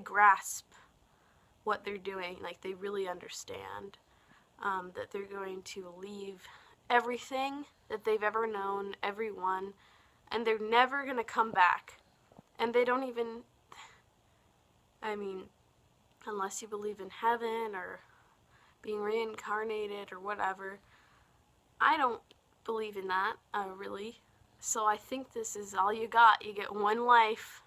grasp what they're doing, like they really understand that they're going to leave everything that they've ever known, everyone, and they're never going to come back. And they don't even, I mean, unless you believe in heaven or being reincarnated or whatever, I don't believe in that, really. So I think this is all you got. You get one life,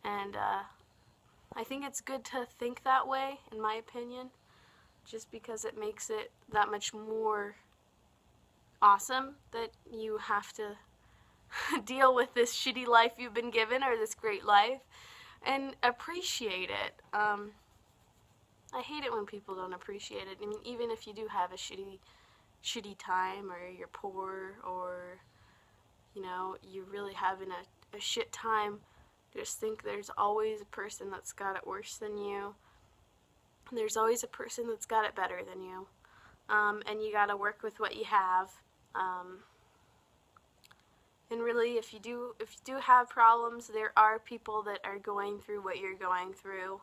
and I think it's good to think that way, in my opinion, just because it makes it that much more awesome that you have to deal with this shitty life you've been given, or this great life, and appreciate it. I hate it when people don't appreciate it. I mean, even if you do have a shitty time, or you're poor, or, you know, you're really having a shit time, just think there's always a person that's got it worse than you. There's always a person that's got it better than you. And you gotta work with what you have. And really, if you do have problems, there are people that are going through what you're going through.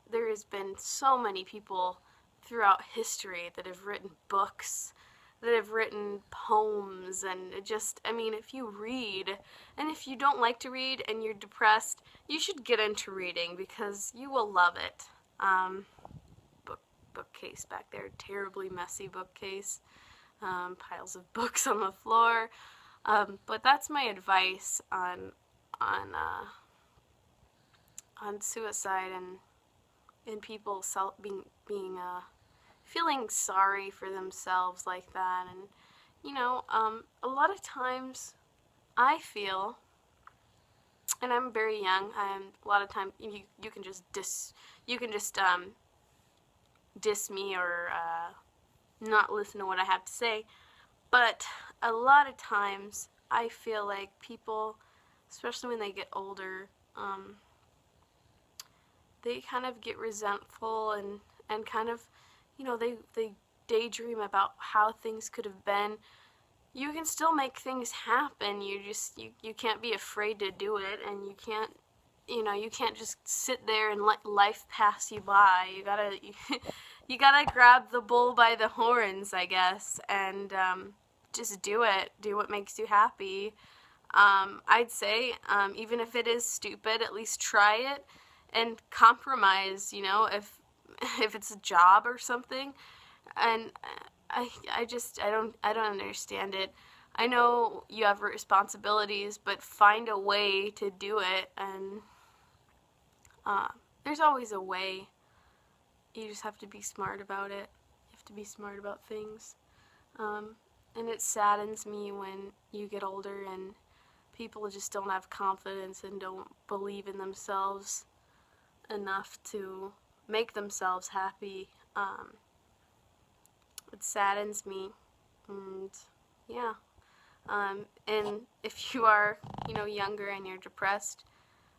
There has been so many people throughout history that have written books, that have written poems, and just, I mean, if you read, and if you don't like to read and you're depressed, you should get into reading, because you will love it. Bookcase back there, terribly messy bookcase, piles of books on the floor. But that's my advice on suicide and people feeling sorry for themselves like that. And you know, a lot of times I feel, and I'm very young, a lot of times you can just diss me, or not listen to what I have to say. But a lot of times I feel like people, especially when they get older, they kind of get resentful and kind of, you know, they daydream about how things could have been. You can still make things happen. You can't be afraid to do it, and you can't just sit there and let life pass you by. You gotta grab the bull by the horns, I guess, and just do it. Do what makes you happy. I'd say, even if it is stupid, at least try it and compromise, you know, if it's a job or something. And I don't understand it. I know you have responsibilities, but find a way to do it, and there's always a way. You just have to be smart about it. You have to be smart about things. And it saddens me when you get older and people just don't have confidence and don't believe in themselves enough to make themselves happy. It saddens me. And yeah. And if you are, you know, younger and you're depressed,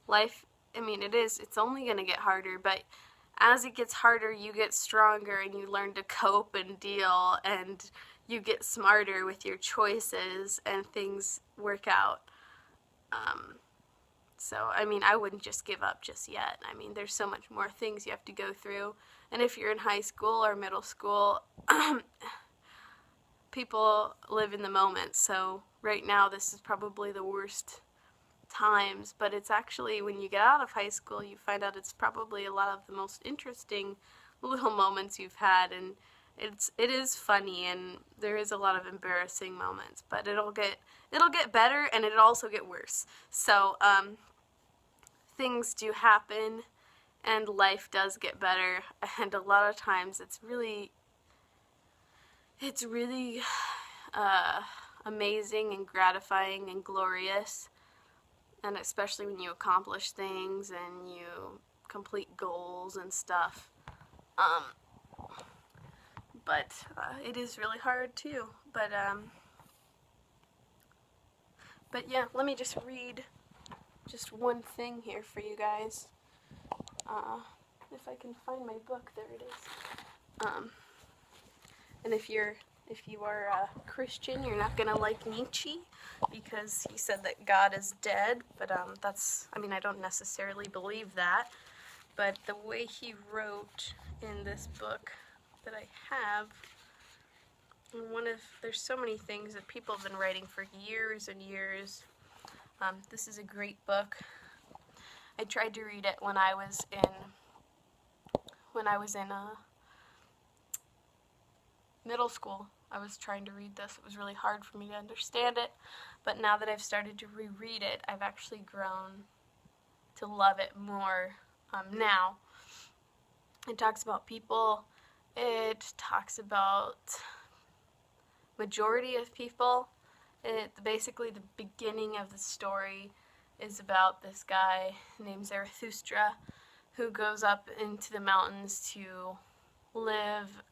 life, I mean, it's only going to get harder, but as it gets harder, you get stronger, and you learn to cope and deal, and you get smarter with your choices, and things work out. So, I mean, I wouldn't just give up just yet. I mean, there's so much more things you have to go through. And if you're in high school or middle school, people live in the moment. So right now, this is probably the worst times, but it's actually, when you get out of high school, you find out it's probably a lot of the most interesting little moments you've had, and it is funny, and there is a lot of embarrassing moments, but it'll get better, and it'll also get worse. So things do happen, and life does get better, and a lot of times it's really amazing and gratifying and glorious. And especially when you accomplish things and you complete goals and stuff. But it is really hard too. But yeah, let me just read just one thing here for you guys. If I can find my book, there it is. And if you're If you are a Christian, you're not going to like Nietzsche because he said that God is dead, but I don't necessarily believe that, but the way he wrote in this book that I have, there's so many things that people have been writing for years and years. This is a great book. I tried to read it when I was in middle school. I was trying to read this. It was really hard for me to understand it, but now that I've started to reread it, I've actually grown to love it more now. It talks about people. It talks about majority of people. Basically, the beginning of the story is about this guy named Zarathustra who goes up into the mountains to live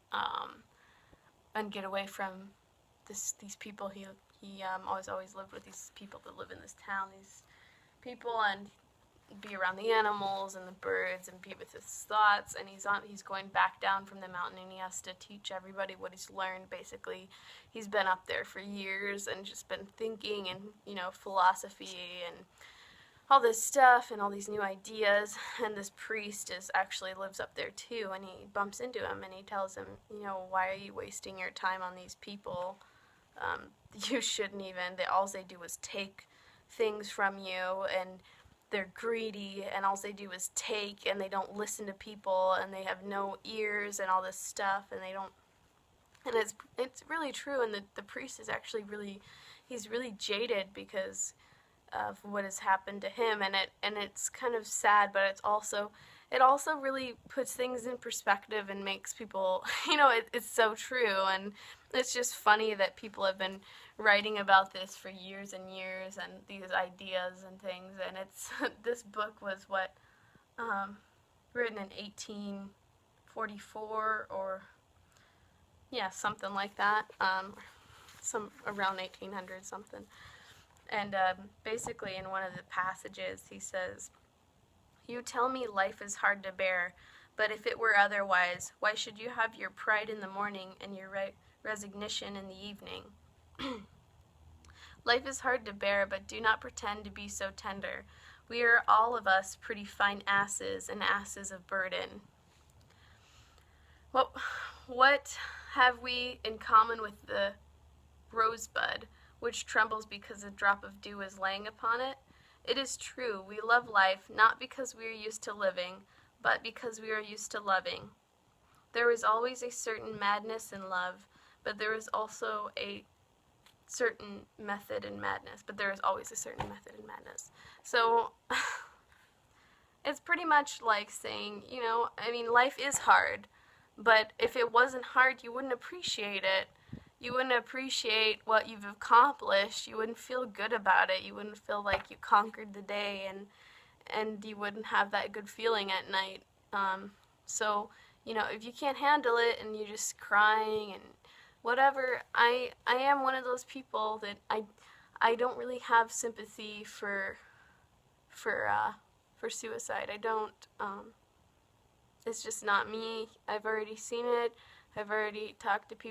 and get away from these people. He always lived with these people that live in this town, these people, and be around the animals and the birds and be with his thoughts. And he's going back down from the mountain, and he has to teach everybody what he's learned. Basically, he's been up there for years and just been thinking and philosophy and all this stuff and all these new ideas. And this priest actually lives up there too, and he bumps into him and he tells him, why are you wasting your time on these people? You shouldn't even. All they do is take things from you, and they're greedy, and all they do is take, and they don't listen to people, and they have no ears and all this stuff, and they don't. And it's really true. And the priest is actually he's really jaded because of what has happened to him, and it's kind of sad, but it also really puts things in perspective and makes people, it's so true. And it's just funny that people have been writing about this for years and years, and these ideas and things. And this book was written in 1844 or something like that, some around 1800 something. And basically in one of the passages he says, "You tell me life is hard to bear, but if it were otherwise, why should you have your pride in the morning and your resignation in the evening? Life is hard to bear, but do not pretend to be so tender. We are all of us pretty fine asses and asses of burden." What have we in common with the rosebud, which trembles because a drop of dew is laying upon it? It is true, we love life, not because we are used to living, but because we are used to loving. There is always a certain madness in love, but there is also a certain method in madness. So, it's pretty much like saying, life is hard, but if it wasn't hard, you wouldn't appreciate it. You wouldn't appreciate what you've accomplished. You wouldn't feel good about it. You wouldn't feel like you conquered the day, and you wouldn't have that good feeling at night. So, if you can't handle it and you're just crying and whatever, I am one of those people that I don't really have sympathy for suicide. I don't. It's just not me. I've already seen it. I've already talked to people